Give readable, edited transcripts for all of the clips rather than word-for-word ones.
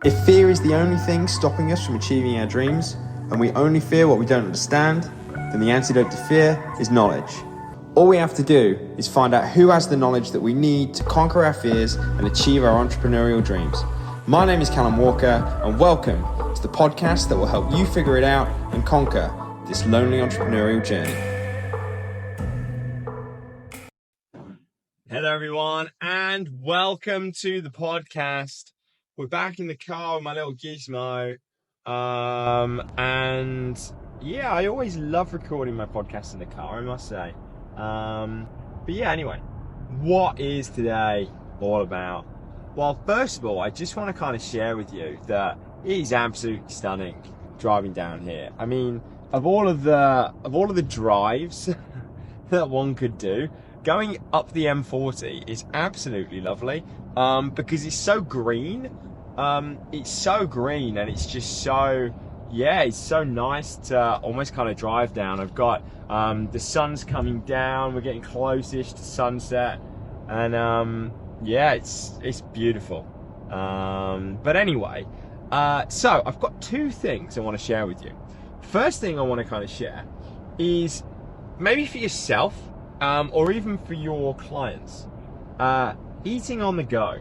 If fear is the only thing stopping us from achieving our dreams, and we only fear what we don't understand, then the antidote to fear is knowledge. All we have to do is find out who has the knowledge that we need to conquer our fears and achieve our entrepreneurial dreams. My name is Callum Walker, and welcome to the podcast that will help you figure it out and conquer this lonely entrepreneurial journey. Hello everyone, and welcome to the podcast. We're back in the car with my little gizmo, and yeah, I always love recording my podcast in the car, I must say. But yeah, anyway, what is today all about? Well, first of all, I just want to kind of share with you that it is absolutely stunning driving down here. I mean, of all of the drives that one could do, going up the M40 is absolutely lovely, because it's so green. It's so green, and it's just so, yeah, it's so nice to almost kind of drive down. I've got the sun's coming down, we're getting close-ish to sunset, and yeah, it's beautiful. But anyway, so I've got two things I want to share with you. First thing I want to kind of share is maybe for yourself, or even for your clients, eating on the go.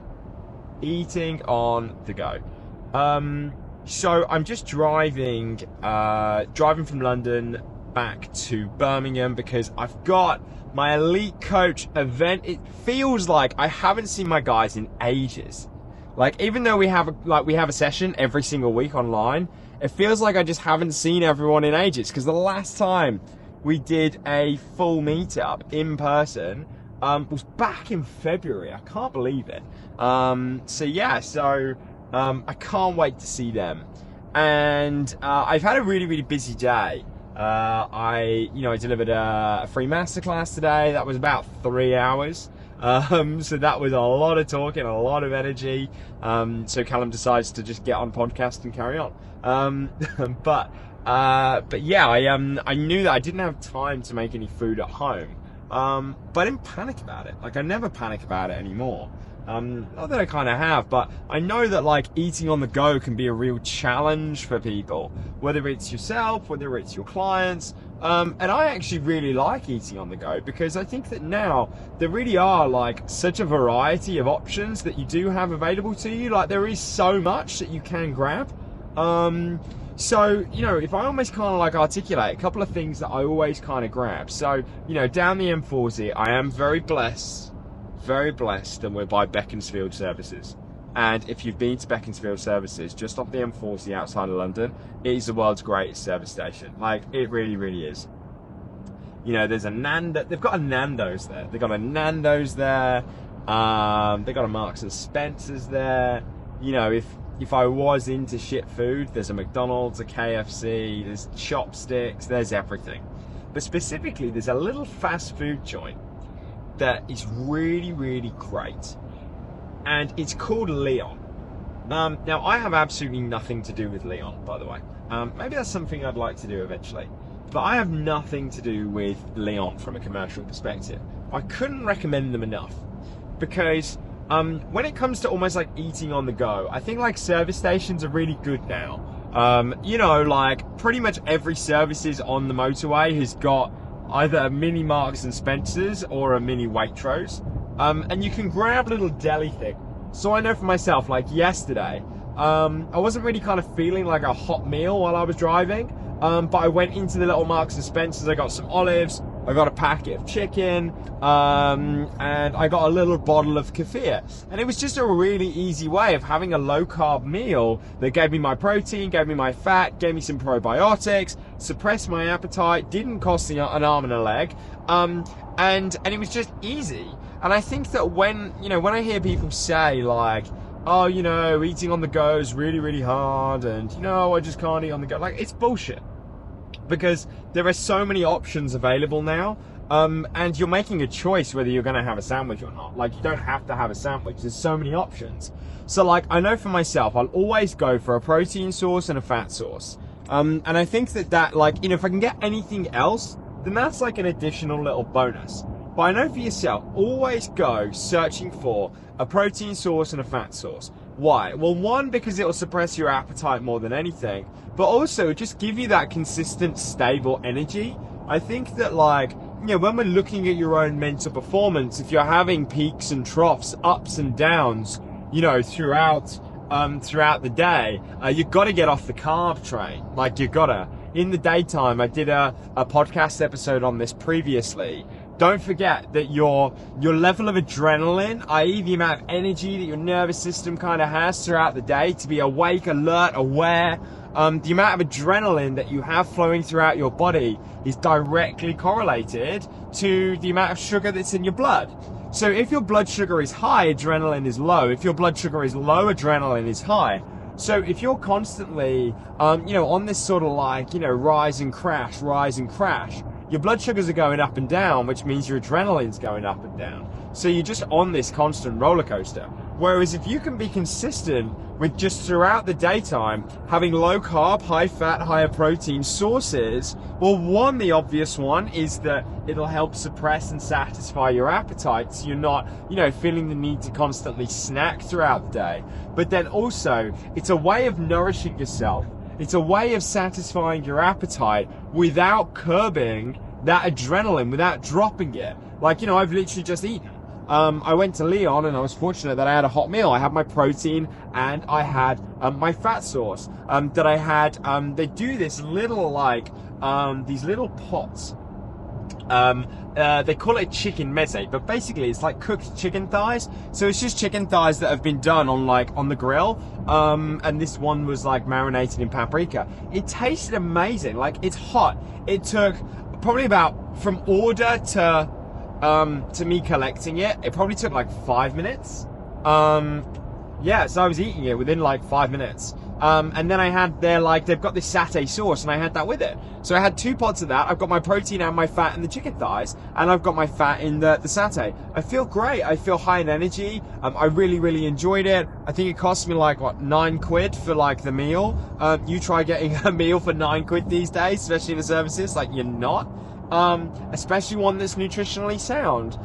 So I'm just driving from London back to Birmingham because I've got my elite coach event. It feels like I haven't seen my guys in ages. Like, even though we have a session every single week online, it feels like I just haven't seen everyone in ages, because the last time we did a full meetup in person was back in February. I can't believe it. So I can't wait to see them. And I've had a really, really busy day. I delivered a free masterclass today. That was about 3 hours. So that was a lot of talking, a lot of energy. So Callum decides to just get on podcast and carry on. But yeah, I knew that I didn't have time to make any food at home. But I didn't panic about it. Like, I never panic about it anymore. Not that I kind of have, but I know that, like, eating on the go can be a real challenge for people, whether it's yourself, whether it's your clients. And I actually really like eating on the go, because I think that now there really are, like, such a variety of options that you do have available to you. Like, there is so much that you can grab. So, if I almost kind of like articulate a couple of things that I always kind of grab. So, down the M40, I am very blessed, and we're by Beaconsfield Services. And if you've been to Beaconsfield Services, just off the M40 outside of London, it is the world's greatest service station. Like, it really, really is. There's they've got a Nando's there. They've got a Nando's there. They've got a Marks and Spencer's there. If I was into shit food, there's a McDonald's, a KFC, there's Chopsticks, there's everything. But specifically, there's a little fast food joint that is really, really great. And it's called Leon. Now, I have absolutely nothing to do with Leon, by the way. Maybe that's something I'd like to do eventually. But I have nothing to do with Leon from a commercial perspective. I couldn't recommend them enough, because when it comes to almost like eating on the go, I think like service stations are really good now. Like pretty much every services on the motorway has got either a mini Marks and Spencer's or a mini Waitrose. And you can grab a little deli thing. So I know for myself, like yesterday, I wasn't really kind of feeling like a hot meal while I was driving. But I went into the little Marks and Spencer's, I got some olives, I got a packet of chicken, and I got a little bottle of kefir. And it was just a really easy way of having a low-carb meal that gave me my protein, gave me my fat, gave me some probiotics, suppressed my appetite, didn't cost me an arm and a leg, and it was just easy. And I think that when I hear people say, like, oh, eating on the go is really, really hard, and, I just can't eat on the go. Like, it's bullshit. Because there are so many options available now, and you're making a choice whether you're going to have a sandwich or not. Like, you don't have to have a sandwich. There's so many options. So, like, I know for myself, I'll always go for a protein source and a fat source. And I think that, like, if I can get anything else, then that's like an additional little bonus. But I know for yourself, always go searching for a protein source and a fat source. Why? Well, one, because it'll suppress your appetite more than anything, but also just give you that consistent, stable energy. I think that, like, you know, when we're looking at your own mental performance, if you're having peaks and troughs, ups and downs, you know, throughout the day, you've got to get off the carb train. Like, you gotta. In the daytime, I did a podcast episode on this previously. Don't forget that your level of adrenaline, i.e. the amount of energy that your nervous system kind of has throughout the day to be awake, alert, aware, the amount of adrenaline that you have flowing throughout your body is directly correlated to the amount of sugar that's in your blood. So if your blood sugar is high, adrenaline is low. If your blood sugar is low, adrenaline is high. So if you're constantly, on this sort of like, rise and crash, your blood sugars are going up and down, which means your adrenaline's going up and down. So you're just on this constant roller coaster. Whereas if you can be consistent with just throughout the daytime having low carb, high fat, higher protein sources, well, one, the obvious one is that it'll help suppress and satisfy your appetite, so you're not, feeling the need to constantly snack throughout the day. But then also, it's a way of nourishing yourself. It's a way of satisfying your appetite without curbing that adrenaline, without dropping it. Like, I've literally just eaten. I went to Leon and I was fortunate that I had a hot meal. I had my protein and I had my fat source that I had. They do this little these little pots. They call it chicken meze, but basically it's like cooked chicken thighs. So it's just chicken thighs that have been done on the grill. And this one was like marinated in paprika. It tasted amazing. Like, it's hot. It took probably about, from order to me collecting it, it probably took like 5 minutes. So I was eating it within like 5 minutes. And then I had they've got this satay sauce and I had that with it. So I had 2 pots of that. I've got my protein and my fat in the chicken thighs, and I've got my fat in the satay. I feel great. I feel high in energy. I really, really enjoyed it. I think it cost me like, £9 for like the meal. You try getting a meal for £9 these days, especially in the services, like, you're not. Especially one that's nutritionally sound.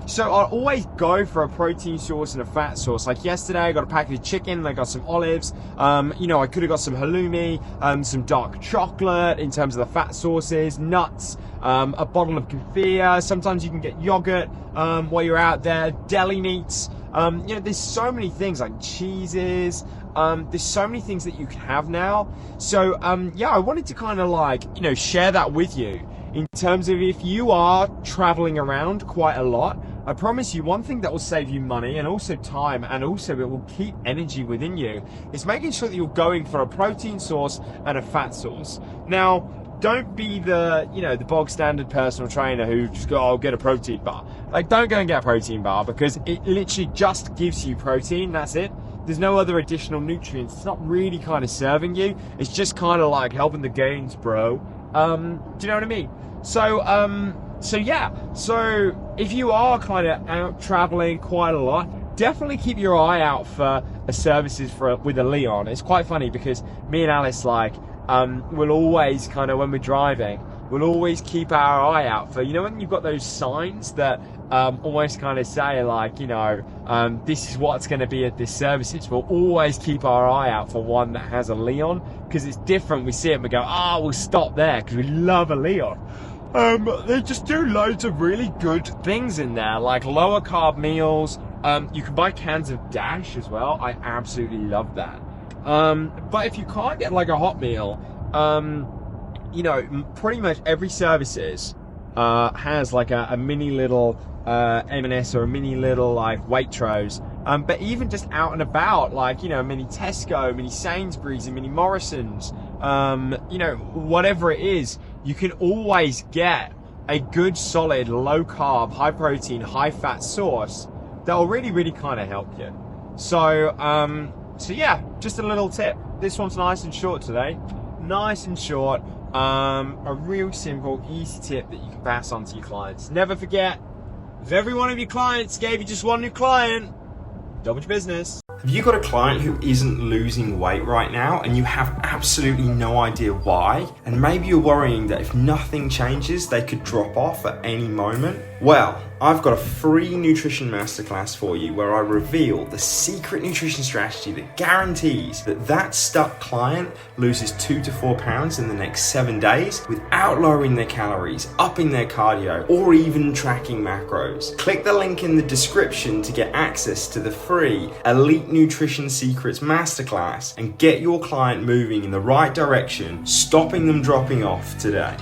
So I'll always go for a protein source and a fat source. Like yesterday, I got a packet of chicken and I got some olives. I could have got some halloumi, some dark chocolate in terms of the fat sources, nuts, a bottle of kefir. Sometimes you can get yogurt while you're out there, deli meats. There's so many things like cheeses. There's so many things that you can have now. So, I wanted to kind of share that with you in terms of if you are traveling around quite a lot. I promise you, one thing that will save you money and also time, and also it will keep energy within you, is making sure that you're going for a protein source and a fat source. Now, don't be the bog standard personal trainer who just go, I'll get a protein bar. Like, don't go and get a protein bar, because it literally just gives you protein. That's it. There's no other additional nutrients. It's not really kind of serving you. It's just kind of like helping the gains, bro. Do you know what I mean? So if you are kind of out traveling quite a lot, definitely keep your eye out for services with a Leon. It's quite funny because me and Alice, we'll always kind of, when we're driving, we'll always keep our eye out for, when you've got those signs that almost kind of say this is what's going to be at this services. We'll always keep our eye out for one that has a Leon, because it's different. We see it and we go, we'll stop there because we love a Leon. They just do loads of really good things in there, like lower carb meals. You can buy cans of Dash as well. I absolutely love that. But if you can't get like a hot meal, pretty much every services has like a mini little M&S or a mini little like Waitrose. But even just out and about, mini Tesco, mini Sainsbury's, and mini Morrison's, whatever it is, you can always get a good, solid, low carb, high protein, high fat source that will really, really kind of help you. So just a little tip. This one's nice and short today. Nice and short. A real simple, easy tip that you can pass on to your clients. Never forget, if every one of your clients gave you just one new client, double your business. Have you got a client who isn't losing weight right now and you have absolutely no idea why? And maybe you're worrying that if nothing changes, they could drop off at any moment? Well, I've got a free nutrition masterclass for you where I reveal the secret nutrition strategy that guarantees that stuck client loses 2 to 4 pounds in the next 7 days without lowering their calories, upping their cardio, or even tracking macros. Click the link in the description to get access to the free Elite Nutrition Secrets Masterclass and get your client moving in the right direction, stopping them dropping off today.